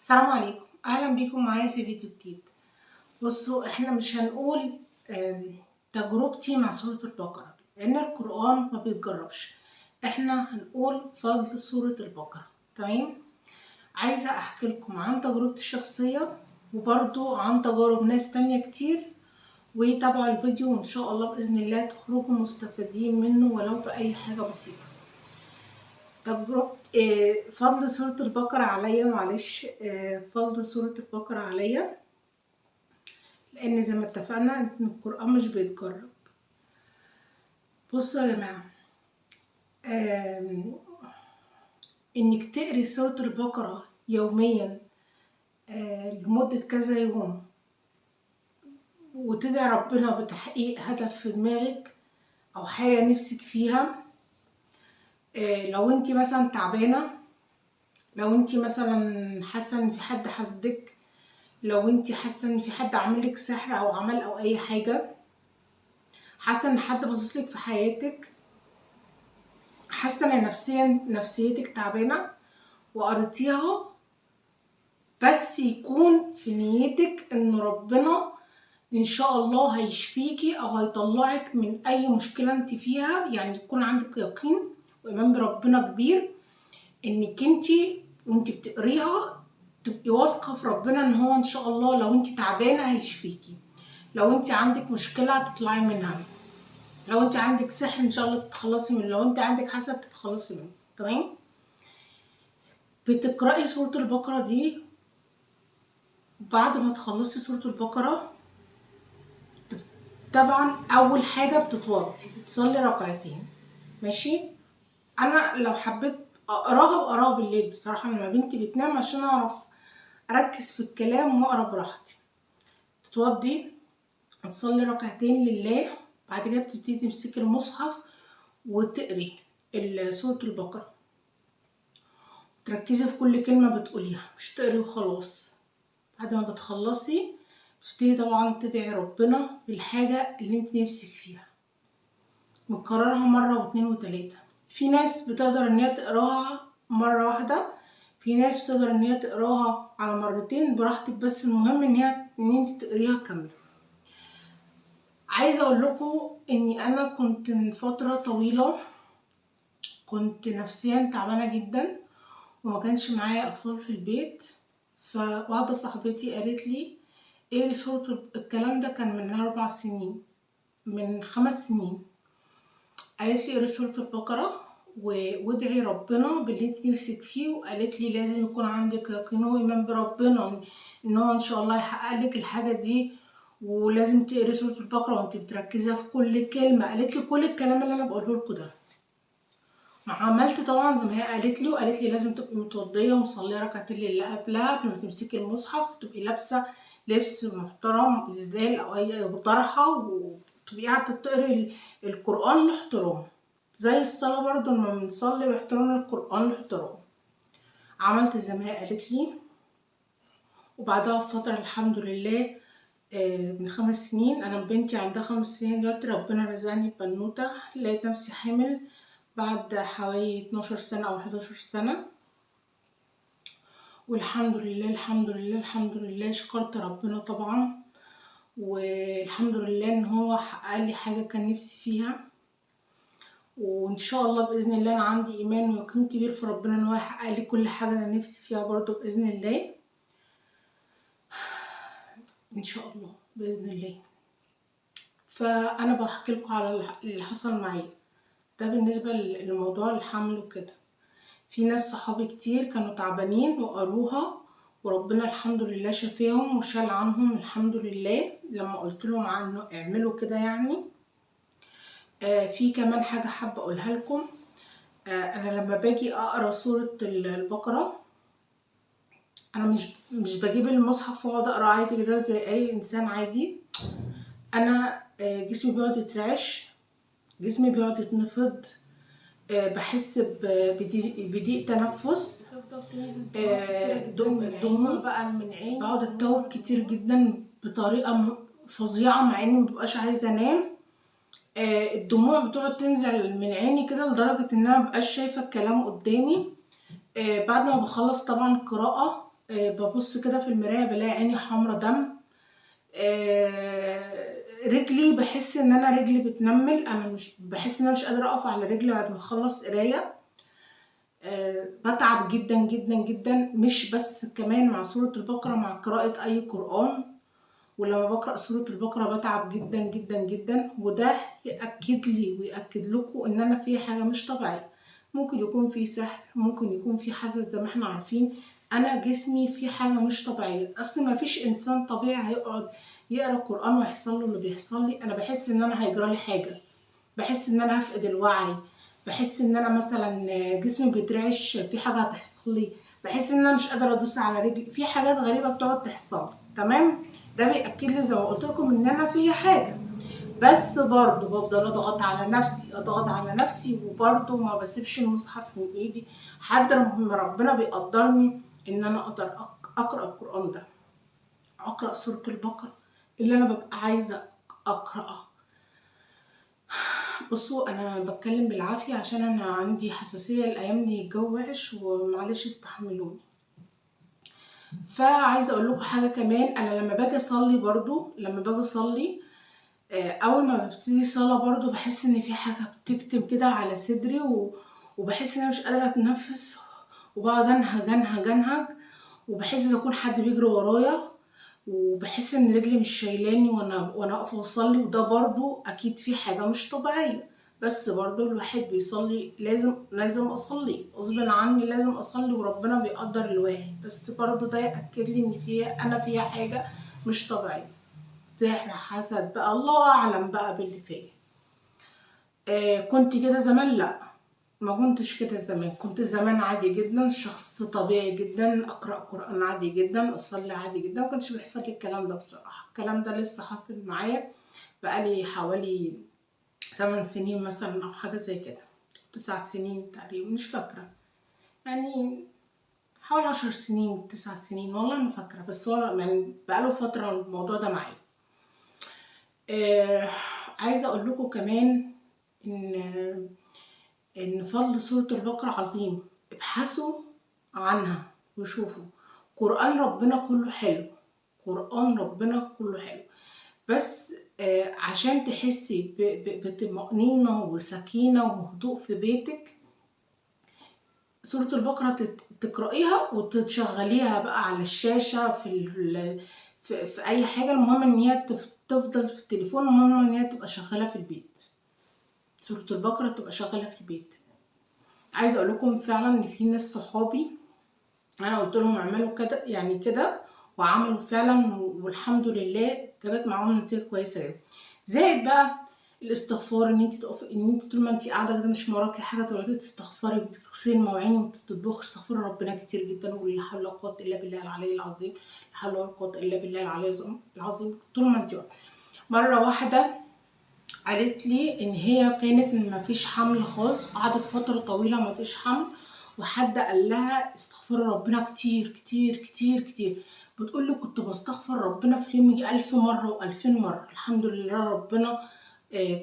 السلام عليكم، اهلا بيكم معايا في فيديو جديد. بصوا، احنا مش هنقول تجربتي مع سورة البقرة لان القرآن ما بيتجربش. احنا هنقول فضل سورة البقرة. تمام. عايزة احكي لكم عن تجربتي الشخصية وبرضو عن تجارب ناس تانية كتير، وتابعوا الفيديو وان شاء الله باذن الله تخرجوا مستفيدين منه ولو باي حاجة بسيطة. تجربة فضل سورة البقرة عليا، معلش، فضل سورة البقرة عليا لأن زي ما اتفقنا إن القرآن مش بيتجرب. بصوا يا جماعة، إنك تقري سورة البقرة يوميا لمدة كذا يوم وتدعي ربنا بتحقيق هدف في دماغك أو حاجة نفسك فيها. لو انتي مثلا تعبانة، لو انتي مثلا حاسة ان في حد حاسدك، لو انتي حاسه ان في حد عاملك سحر او عمل او اي حاجه، حاسه ان حد باصصلك في حياتك، حاسه ان نفسيتك تعبانه وقريتيها، بس يكون في نيتك ان ربنا ان شاء الله هيشفيكي او هيطلعك من اي مشكله انت فيها. يعني يكون عندك يقين وايمان بربنا كبير انك وانت بتقريها تبقي واثقه في ربنا ان هو ان شاء الله لو انت تعبانه هيشفيكي، لو انت عندك مشكله تطلعي منها، لو انت عندك سحر ان شاء الله تتخلصي منه، لو انت عندك حسد تتخلصي منه. تمام. بتقراي سوره البقره دي، بعد ما تخلصي سوره البقره طبعا اول حاجه بتتوضي، بتصلي ركعتين. ماشي. انا لو حبيت بقراها بالليل بصراحه لما بنتي بتنام عشان اعرف اركز في الكلام واقرا براحتي. تتوضي، تصلي ركعتين لله، بعد كده بتبتدي تمسكي المصحف وتقري سورة البقرة، تركزي في كل كلمة بتقوليها، مش تقري وخلاص. بعد ما بتخلصي بتبتدي طبعا تدعي ربنا بالحاجة اللي انت نفسك فيها، مكررها مرة واتنين وتلاتة. في ناس بتقدر ان هي تقراها مرة واحدة، في ناس بتقدر ان هي تقراها على مرتين، براحتك، بس المهم ان انت تقريها كاملة. عايزة اقول لكم اني انا كنت من فترة طويلة كنت نفسيا تعبانة جدا وما كانش معايا اطفال في البيت، فواحدة صاحبتي قالت لي ايه سورة الكلام ده كان من 4 سنين، من 5 سنين. قالت لي اقري سورة البقرة وادعي ربنا باللي انت نفسك فيه، وقالت لي لازم يكون عندك يقين وايمان بربنا ان هو ان شاء الله يحقق لك الحاجة دي، ولازم تقري سورة البقرة وانت بتركزي في كل كلمة. قالت لي كل الكلام اللي انا بقوله لكم ده. عملت طبعا زي ما هي قالت لي، وقالت لي لازم تبقي متوضيه ومصليه ركعتين اللي قبلها قبل ما تمسكي المصحف، تبقي لابسه لبس محترم، اسدال او اي طرحه، وتبقي قاعده تقري القران لاحترام، زي الصلاه برضو لما بنصلي باحترام القران لاحترام. عملت زي ما هي قالت لي، وبعدها بفتره الحمد لله من 5 سنين، انا بنتي عندها 5 سنين دلوقتي، ربنا رزقني ببنوته، لقيت نفسي حامل بعد حوالي 12 سنة أو 11 سنة، والحمد لله الحمد لله الحمد لله. شكرت ربنا طبعا، والحمد لله إن هو حقق لي حاجة كان نفسي فيها، وإن شاء الله بإذن الله أنا عندي إيمان ويقين كبير في ربنا إن هو يحقق لي كل حاجة أنا نفسي فيها برضه بإذن الله، إن شاء الله بإذن الله. فأنا بحكي لكم على اللي حصل معايا ده بالنسبة لموضوع الحمل وكده. في ناس صحابي كتير كانوا تعبانين وقروها وربنا الحمد لله شفاهم وشال عنهم الحمد لله لما قلت لهم عنه اعملوا كده. يعني في كمان حاجة حابة اقولها لكم. انا لما باجي اقرا سورة البقرة، انا مش بجيب المصحف واقعد اقرا عادي كده زي اي انسان عادي. انا جسمي بيقعد يترعش، جسمي بيقعد يتنفض، بحس بضيق تنفس، الدموع بقى من عيني، بقعد اتوب كتير جدا بطريقه فظيعه مع اني مبقاش عايزه انام. الدموع بتقعد تنزل من عيني كده لدرجه ان انا مبقاش شايفه الكلام قدامي. بعد ما بخلص طبعا قراءه ببص كده في المرايه بلاقي عيني حمرا دم. رجلي بحس ان انا رجلي بتنمل، انا مش بحس ان انا مش قادره اقف على رجلي بعد ما اخلص قرايه. بتعب جدا جدا جدا، مش بس كمان مع سورة البقرة، مع قراءة أي قرآن. ولما بقرأ سورة البقرة بتعب جدا جدا جدا، وده يأكد لي ويأكد لكم إن أنا في حاجة مش طبيعية. ممكن يكون في سحر، ممكن يكون في حسد زي ما احنا عارفين. أنا جسمي في حاجة مش طبيعية، أصل ما فيش إنسان طبيعي هيقعد يقرأ القرآن ويحصل له اللي بيحصل لي. أنا بحس إن أنا هيجرالي حاجة، بحس ان انا هفقد الوعي، بحس ان انا مثلا جسمي بيترعش، في حاجه هتحصل لي، بحس ان انا مش قادره ادوس على رجلي، في حاجات غريبه بتقعد تحصل. تمام، ده بياكد لي زي ما قلت لكم ان انا فيها حاجه. بس برضه بفضل اضغط على نفسي، اضغط على نفسي، وبرضه ما بسيبش المصحف من ايدي لحد ما ربنا بيقدرني ان انا اقدر اقرا القران ده، اقرا سوره البقره اللي انا ببقى عايزه اقراها. بصوا انا بتكلم بالعافيه عشان انا عندي حساسيه الايام دي، الجو وحش ومعلش استحملوني. فعايزه اقول لكم حاجه كمان، انا لما باجي اصلي برضو، لما باجي اصلي اول ما ببتدي صلاه برضو بحس ان في حاجه بتكتم كده على صدري وبحس ان انا مش قادره اتنفس، وبقعد انهج انهج انهج، وبحس اذا يكون حد بيجري ورايا، وبحس ان رجلي مش شايلاني وانا واقفه اصلي، وده برضو اكيد في حاجه مش طبيعيه. بس برضو الواحد بيصلي، لازم اصلي غصب عني، لازم اصلي، وربنا بيقدر الواحد، بس برضو ده ياكد لي ان انا فيها حاجه مش طبيعيه. سحر، حسد بقى، الله اعلم بقى باللي فيا. كنت كده زمان؟ لا، ما كنتش كده زمان. كنت زمان عادي جدا، شخص طبيعي جدا، اقرا قران عادي جدا، اصلي عادي جدا، ما كانش بيحصل لي الكلام ده بصراحه. الكلام ده لسه حاصل معايا بقالي حوالي 8 سنين مثلا او حاجه زي كده، 9 سنين تقريبا، مش فاكره يعني، حوالي 10 سنين 9 سنين، والله ما فاكره، بس هو يعني بقاله فتره الموضوع ده معايا. عايزه اقول لكم كمان ان فضل سورة البقرة عظيم. ابحثوا عنها وشوفوا. قرآن ربنا كله حلو، قرآن ربنا كله حلو، بس عشان تحسي بطمأنينة وسكينة وهدوء في بيتك، سورة البقرة تقرأيها وتشغليها بقى على الشاشة في أي حاجة، المهم إن هي تفضل في التليفون، المهم إن هي تبقى شغالة في البيت. سورة البقرة تبقى شغالة في البيت. عايزه اقول لكم فعلا ان في ناس صحابي انا قلت لهم اعملوا كده يعني كده، وعملوا فعلا، والحمد لله جابت معاهم نتيجه كويسه جدا. زائد بقى الاستغفار، ان انت تقفي، ان انت طول ما انت قاعده كده مش وراكي حاجه تقعدي تستغفري، بتغسلي المواعين وبتطبخي، استغفري ربنا كتير جدا، ولا حول ولا قوه الا بالله العلي العظيم، لا حول ولا قوه الا بالله العلي العظيم، طول ما انت واقفه. مره واحده قالت لي ان هي كانت مفيش حمل خالص، قعدت فتره طويله مفيش حمل، وحد قال لها استغفري ربنا كتير كتير كتير كتير. بتقول لي كنت بستغفر ربنا في اليوم يجي 1000 مره و2000 مره، الحمد لله ربنا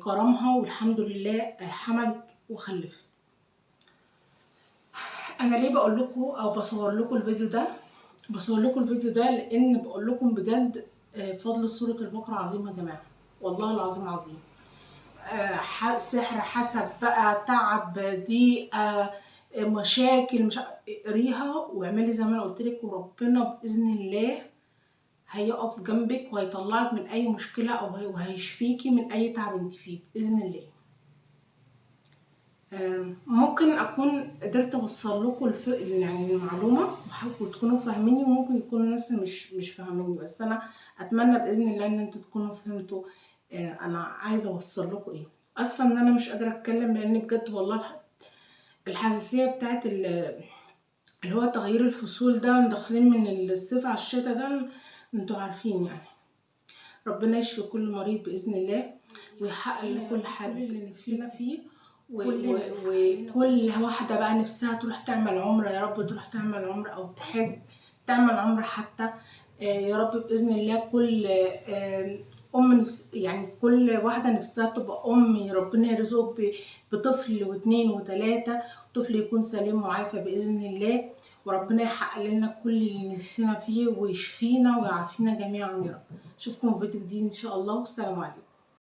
كرمها، والحمد لله حملت وخلفت. انا ليه بقول لكم او بصور لكم الفيديو ده؟ بصور لكم الفيديو ده لان بقول لكم بجد فضل سوره البقره عظيم يا جماعه، والله العظيم عظيم. سحر، حسد بقى، تعب، ضيقه، مشاكل، مش اقريها واعملي زي ما انا قلت لك، وربنا باذن الله هيقف جنبك وهيطلعك من اي مشكله، وهيشفيكي من اي تعب انت فيه باذن الله. ممكن اكون قدرت اوصل لكم يعني المعلومه وتكونوا فاهميني، وممكن يكونوا ناس مش فاهميني، بس انا اتمنى باذن الله ان انتوا تكونوا فهمتوا انا عايزه اوصل لكم ايه. اسفه ان انا مش قادره اتكلم، لان بجد والله الحساسيه بتاعت اللي هو تغيير الفصول ده، داخلين من الصيف على الشتاء ده، انتوا عارفين يعني. ربنا يشفي كل مريض باذن الله، ويحقق لكل حد اللي نفسنا فيه، وكل واحده بقى نفسها تروح تعمل عمره، يا رب تروح تعمل عمره او تحج، تعمل عمره حتى، يا رب باذن الله. كل يعني كل واحده نفسها تبقى ربنا يرزقك بطفل واثنين وثلاثه، طفل يكون سليم وعافى باذن الله، وربنا يحقق لنا كل اللي نفسنا فيه ويشفينا ويعافينا جميعا يا رب. اشوفكم في فيديو جديد ان شاء الله، والسلام عليكم.